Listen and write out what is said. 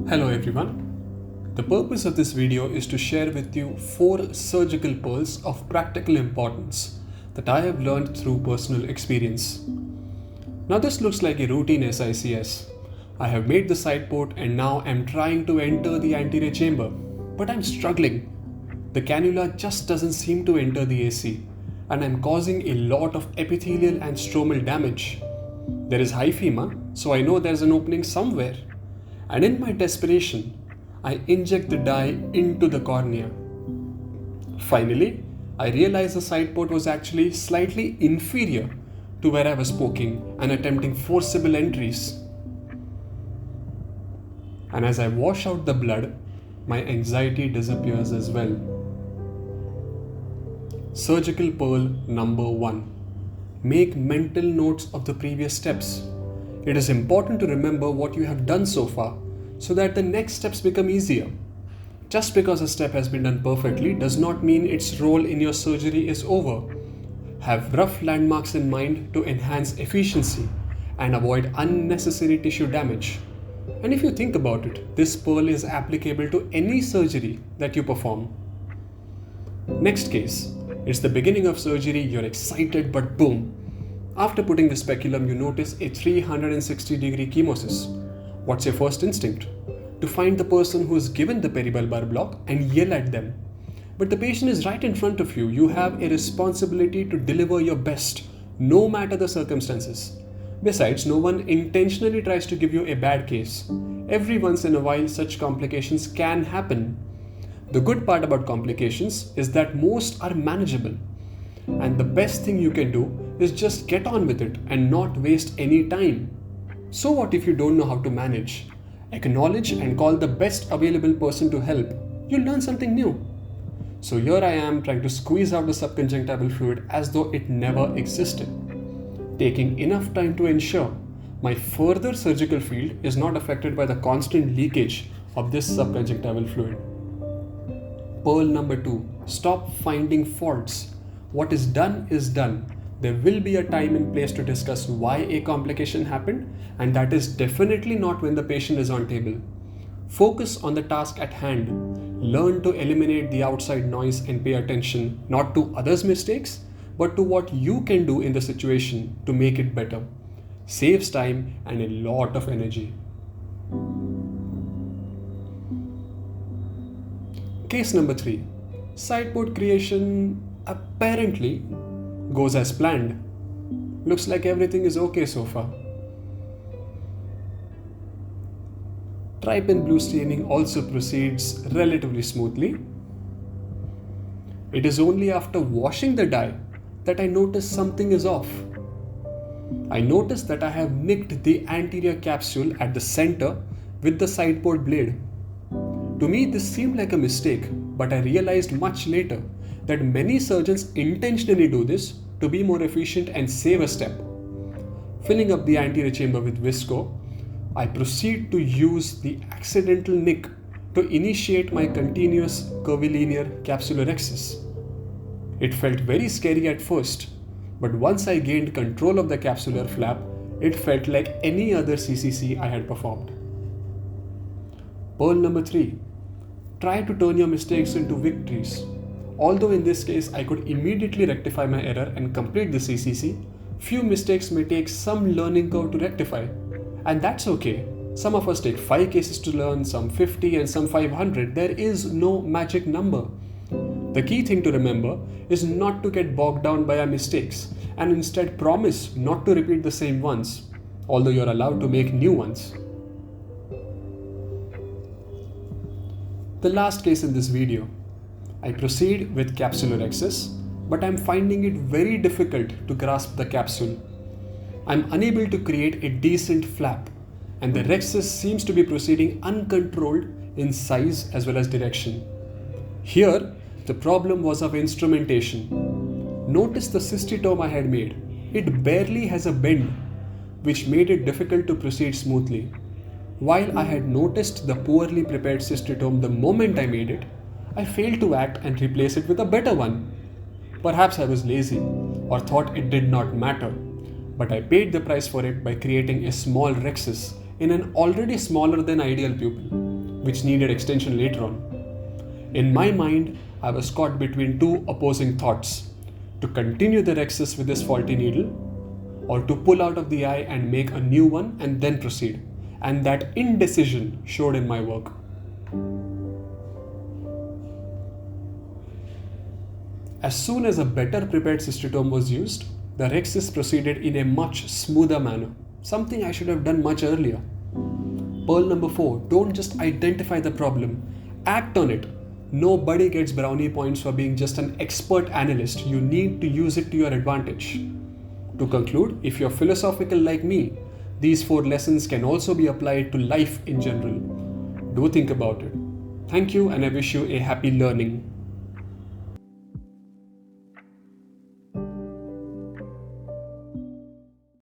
Hello everyone. The purpose of this video is to share with you 4 surgical pearls of practical importance that I have learned through personal experience. Now this looks like a routine SICS. I have made the side port and now I'm trying to enter the anterior chamber, but I'm struggling. The cannula just doesn't seem to enter the AC and I'm causing a lot of epithelial and stromal damage. There is hyphema, so I know there's an opening somewhere. And in my desperation, I inject the dye into the cornea. Finally, I realized the side port was actually slightly inferior to where I was poking and attempting forcible entries. And as I wash out the blood, my anxiety disappears as well. Surgical pearl number 1. Make mental notes of the previous steps. It is important to remember what you have done so far so that the next steps become easier. Just because a step has been done perfectly does not mean its role in your surgery is over. Have rough landmarks in mind to enhance efficiency and avoid unnecessary tissue damage. And if you think about it, this pearl is applicable to any surgery that you perform. Next case, it's the beginning of surgery, you're excited, but boom. After putting the speculum, you notice a 360-degree chemosis. What's your first instinct? To find the person who is given the peribulbar block and yell at them. But the patient is right in front of you. You have a responsibility to deliver your best, no matter the circumstances. Besides, no one intentionally tries to give you a bad case. Every once in a while, such complications can happen. The good part about complications is that most are manageable. And the best thing you can do is just get on with it and not waste any time. So what if you don't know how to manage? Acknowledge and call the best available person to help. You'll learn something new. So here I am trying to squeeze out the subconjunctival fluid as though it never existed, taking enough time to ensure my further surgical field is not affected by the constant leakage of this subconjunctival fluid. Pearl number 2. Stop finding faults. What is done is done. There will be a time and place to discuss why a complication happened, and that is definitely not when the patient is on table. Focus on the task at hand. Learn to eliminate the outside noise and pay attention not to others' mistakes, but to what you can do in the situation to make it better. Saves time and a lot of energy. Case number 3. Side port creation apparently goes as planned. Looks like everything is okay so far. Trypan blue staining also proceeds relatively smoothly. It is only after washing the dye that I notice something is off. I notice that I have nicked the anterior capsule at the center with the side port blade. To me, this seemed like a mistake, but I realized much later that many surgeons intentionally do this to be more efficient and save a step. Filling up the anterior chamber with visco, I proceed to use the accidental nick to initiate my continuous curvilinear capsulorhexis. It felt very scary at first, but once I gained control of the capsular flap, it felt like any other CCC I had performed. Pearl number 3. Try to turn your mistakes into victories. Although in this case I could immediately rectify my error and complete the CCC, few mistakes may take some learning curve to rectify. And that's okay. Some of us take 5 cases to learn, some 50 and some 500. There is no magic number. The key thing to remember is not to get bogged down by our mistakes and instead promise not to repeat the same ones, although you're allowed to make new ones. The last case in this video. I proceed with capsulorhexis, but I'm finding it very difficult to grasp the capsule. I'm unable to create a decent flap, and the rhexis seems to be proceeding uncontrolled in size as well as direction. Here, the problem was of instrumentation. Notice the cystitome I had made. It barely has a bend, which made it difficult to proceed smoothly. While I had noticed the poorly prepared cystitome the moment I made it, I failed to act and replace it with a better one. Perhaps I was lazy or thought it did not matter, but I paid the price for it by creating a small rhexis in an already smaller than ideal pupil. which needed extension later on. In my mind, I was caught between two opposing thoughts: to continue the rhexis with this faulty needle, or to pull out of the eye and make a new one and then proceed. And that indecision showed in my work. As soon as a better prepared cystotome was used, the rhexis proceeded in a much smoother manner, something I should have done much earlier. Pearl number 4, don't just identify the problem, act on it. Nobody gets brownie points for being just an expert analyst. You need to use it to your advantage. To conclude, if you're philosophical like me, these 4 lessons can also be applied to life in general. Do think about it. Thank you, and I wish you a happy learning.